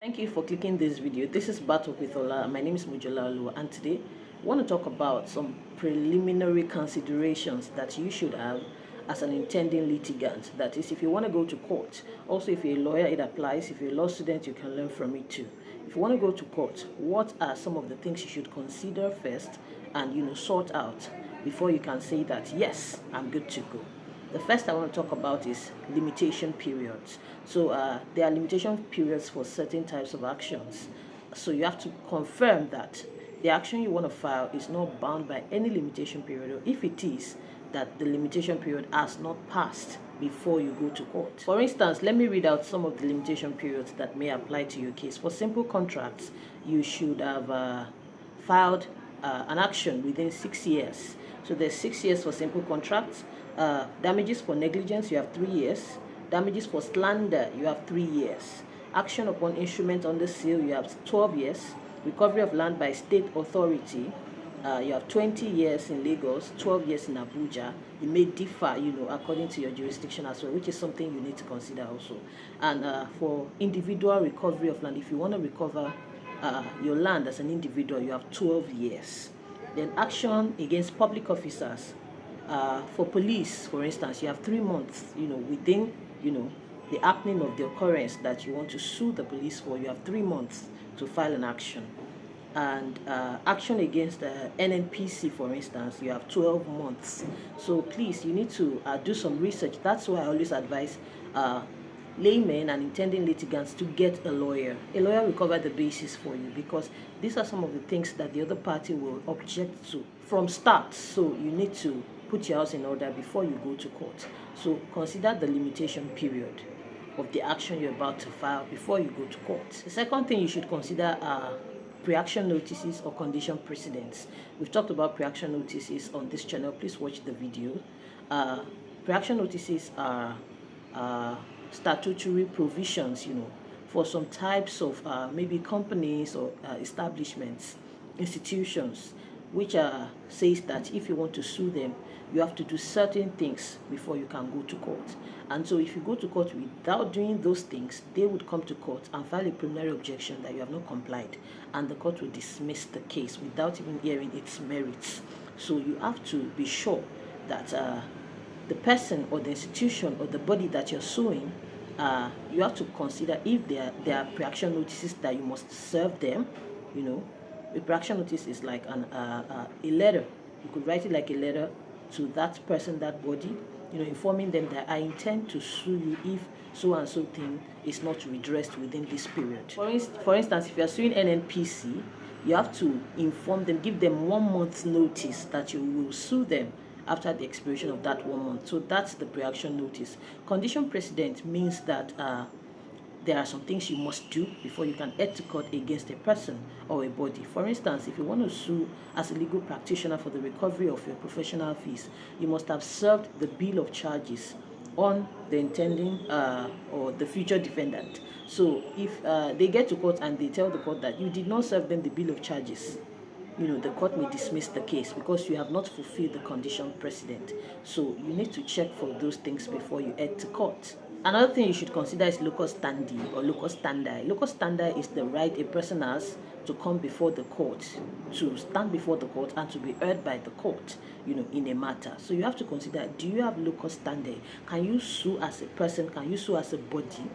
Thank you for clicking this video. This is Battle with Ola. My name is Mujola Oluwa, and today I want to talk about some preliminary considerations that you should have as an intending litigant. That is, if you want to go to court. Also, if you're a lawyer, it applies. If you're a law student, you can learn from it too. If you want to go to court, what are some of the things you should consider first and sort out before you can say that, yes, I'm good to go? The first I want to talk about is limitation periods. So there are limitation periods for certain types of actions. So you have to confirm that the action you want to file is not bound by any limitation period, or if it is, that the limitation period has not passed before you go to court. For instance, let me read out some of the limitation periods that may apply to your case. For simple contracts, you should have filed an action within 6 years. So there's 6 years for simple contracts. Damages for negligence, you have 3 years. Damages for slander, you have 3 years. Action upon instrument under seal, you have 12 years. Recovery of land by state authority, you have 20 years in Lagos, 12 years in Abuja. It may differ, according to your jurisdiction as well, which is something you need to consider also. And for individual recovery of land, if you want to recover your land as an individual, you have 12 years. Then action against public officers. For police, for instance, you have 3 months, within, the happening of the occurrence that you want to sue the police for. You have 3 months to file an action. And action against NNPC, for instance, you have 12 months. So please, you need to do some research. That's why I always advise laymen and intending litigants to get a lawyer. A lawyer will cover the basis for you, because these are some of the things that the other party will object to from start. So you need to put your house in order before you go to court. So consider the limitation period of the action you're about to file before you go to court. The second thing you should consider are pre-action notices or condition precedents. We've talked about pre-action notices on this channel. Please watch the video. Pre-action notices are statutory provisions, for some types of maybe companies or establishments, institutions, which says that if you want to sue them, you have to do certain things before you can go to court. And so if you go to court without doing those things, they would come to court and file a preliminary objection that you have not complied, and the court will dismiss the case without even hearing its merits. So you have to be sure that the person or the institution or the body that you're suing, you have to consider if there are pre-action notices that you must serve them. A pre-action notice is like a letter. You could write it like a letter to that person, that body, informing them that I intend to sue you if so and so thing is not redressed within this period. For instance, if you are suing NNPC, you have to inform them, give them 1 month's notice that you will sue them after the expiration of that 1 month. So that's the pre-action notice. Condition precedent means that there are some things you must do before you can head to court against a person or a body. For instance, if you want to sue as a legal practitioner for the recovery of your professional fees, you must have served the bill of charges on the intending or the future defendant. So if they get to court and they tell the court that you did not serve them the bill of charges, the court may dismiss the case because you have not fulfilled the condition precedent. So you need to check for those things before you head to court. Another thing you should consider is locus standi or locus standi. Locus standi is the right a person has to come before the court, to stand before the court and to be heard by the court, in a matter. So you have to consider, do you have locus standi? Can you sue as a person? Can you sue as a body?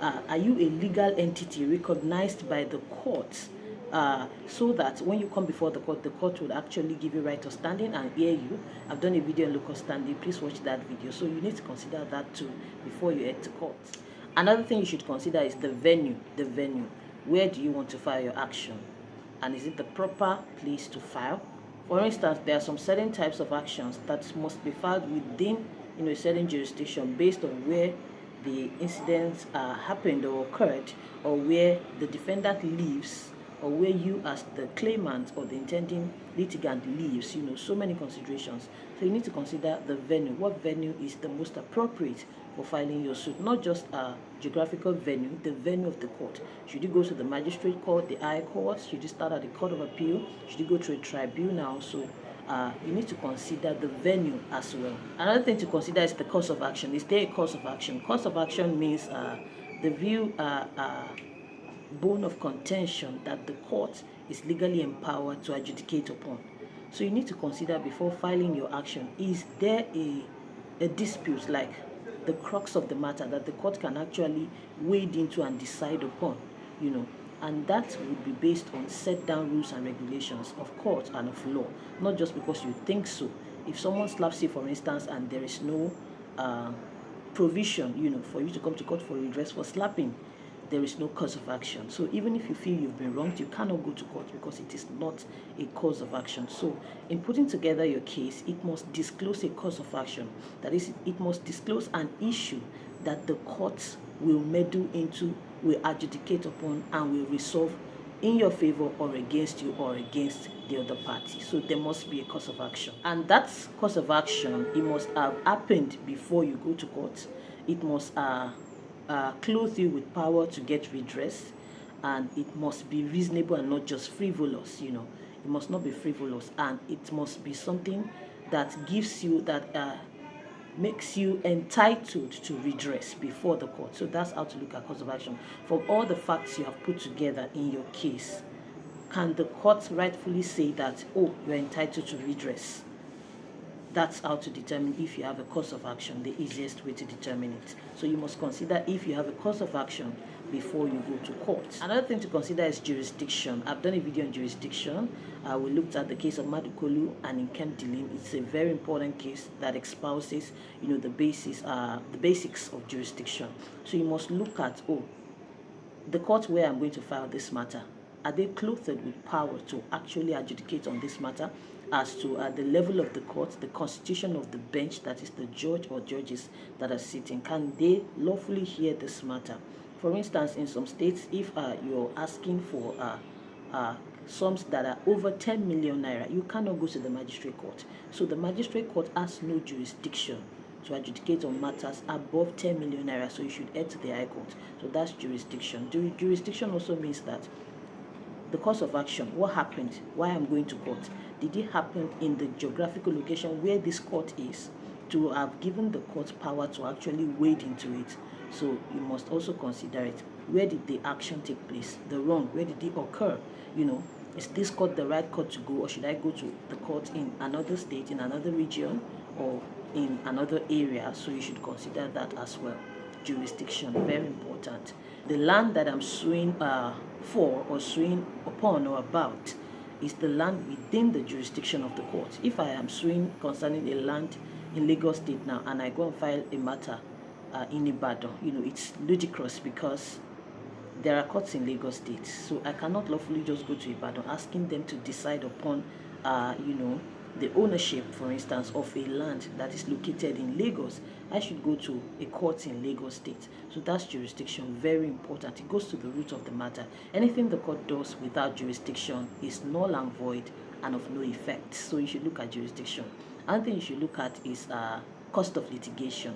Are you a legal entity recognized by the court? So that when you come before the court would actually give you right of standing and hear you. I've done a video on locus standi. Please watch that video. So you need to consider that too before you head to court. Another thing you should consider is the venue. The venue. Where do you want to file your action? And is it the proper place to file? For instance, there are some certain types of actions that must be filed within a certain jurisdiction based on where the incidents happened or occurred, or where the defendant lives, or where you as the claimant or the intending litigant lives. So many considerations. So you need to consider the venue. What venue is the most appropriate for filing your suit? Not just a geographical venue, the venue of the court. Should you go to the magistrate court, the high court? Should you start at the court of appeal? Should you go to a tribunal? So you need to consider the venue as well. Another thing to consider is the course of action. Is there a course of action? Course of action means the view bone of contention that the court is legally empowered to adjudicate upon. So you need to consider before filing your action, is there a dispute, like the crux of the matter that the court can actually wade into and decide upon, and that would be based on set down rules and regulations of court and of law, not just because you think so. If someone slaps you, for instance, and there is no provision, for you to come to court for redress for slapping, there is no cause of action. So even if you feel you've been wronged, you cannot go to court because it is not a cause of action. So in putting together your case, it must disclose a cause of action. That is, it must disclose an issue that the courts will meddle into, will adjudicate upon, and will resolve in your favor or against you or against the other party. So there must be a cause of action. And that cause of action, it must have happened before you go to court. It must clothe you with power to get redress, and it must be reasonable and not just frivolous. It must not be frivolous, and it must be something that gives you, that makes you entitled to redress before the court. So that's how to look at cause of action. From all the facts you have put together in your case, can the court rightfully say that, oh, you're entitled to redress? That's how to determine if you have a cause of action, the easiest way to determine it. So you must consider if you have a cause of action before you go to court. Another thing to consider is jurisdiction. I've done a video on jurisdiction. We looked at the case of Madukolu and Nkem Dilim. It's a very important case that espouses, the basics of jurisdiction. So you must look at, the court where I'm going to file this matter, are they clothed with power to actually adjudicate on this matter? As to the level of the court, the constitution of the bench, that is the judge or judges that are sitting, can they lawfully hear this matter? For instance, in some states, if you're asking for sums that are over 10 million naira, you cannot go to the magistrate court. So the magistrate court has no jurisdiction to adjudicate on matters above 10 million naira, so you should head to the High Court. So that's jurisdiction. Jurisdiction also means that the cause of action, what happened, why I'm going to court, did it happen in the geographical location where this court is, to have given the court power to actually wade into it. So you must also consider it. Where did the action take place? The wrong, where did it occur? Is this court the right court to go, or should I go to the court in another state, in another region, or in another area? So you should consider that as well. Jurisdiction, very important. The land that I'm suing for, or suing upon or about, is the land within the jurisdiction of the court. If I am suing concerning a land in Lagos State now, and I go and file a matter in Ibadan, it's ludicrous because there are courts in Lagos State. So I cannot lawfully just go to Ibadan asking them to decide upon, the ownership, for instance, of a land that is located in Lagos. I should go to a court in Lagos State. So that's jurisdiction, very important. It goes to the root of the matter. Anything the court does without jurisdiction is null and void and of no effect. So you should look at jurisdiction. Another thing you should look at is cost of litigation.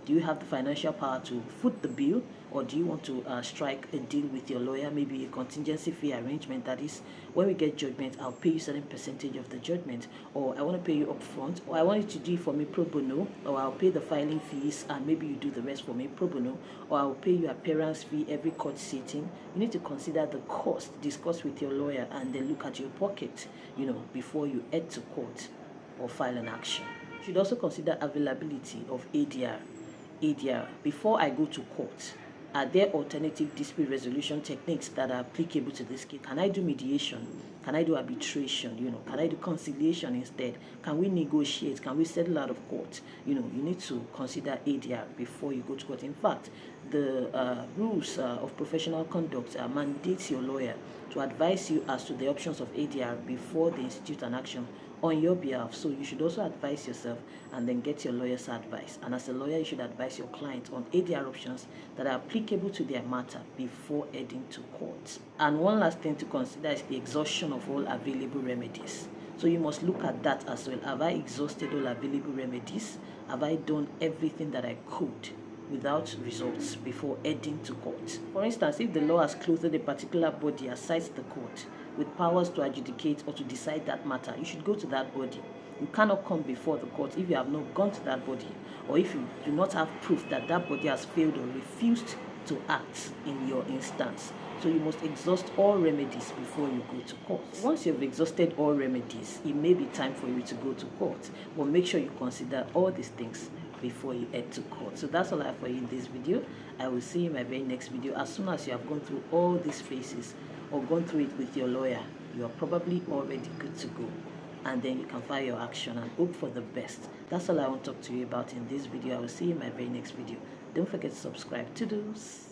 Do you have the financial power to foot the bill, or do you want to strike a deal with your lawyer, maybe a contingency fee arrangement? That is, when we get judgment, I'll pay you a certain percentage of the judgment, or I want to pay you upfront, or I want you to do it for me pro bono, or I'll pay the filing fees and maybe you do the rest for me pro bono, or I'll pay you appearance fee every court sitting. You need to consider the cost, discuss with your lawyer, and then look at your pocket, before you head to court or file an action. You should also consider availability of ADR. Before I go to court, are there alternative dispute resolution techniques that are applicable to this case? Can I do mediation? Can I do arbitration? Can I do conciliation instead? Can we negotiate? Can we settle out of court? You need to consider ADR before you go to court. In fact, the rules of professional conduct mandates your lawyer to advise you as to the options of ADR before they institute an action on your behalf. So you should also advise yourself and then get your lawyer's advice. And as a lawyer, you should advise your client on ADR options that are applicable to their matter before heading to court. And one last thing to consider is the exhaustion of all available remedies. So you must look at that as well. Have I exhausted all available remedies? Have I done everything that I could without results before heading to court? For instance, if the law has clothed a particular body aside the court with powers to adjudicate or to decide that matter, you should go to that body. You cannot come before the court if you have not gone to that body, or if you do not have proof that that body has failed or refused to act in your instance. So you must exhaust all remedies before you go to court. Once you've exhausted all remedies, it may be time for you to go to court, but make sure you consider all these things before you head to court. So that's all I have for you in this video. I will see you in my very next video. As soon as you have gone through all these phases or gone through it with your lawyer, you are probably already good to go, and then you can file your action and hope for the best. That's all I want to talk to you about in this video. I will see you in my very next video. Don't forget to subscribe to those.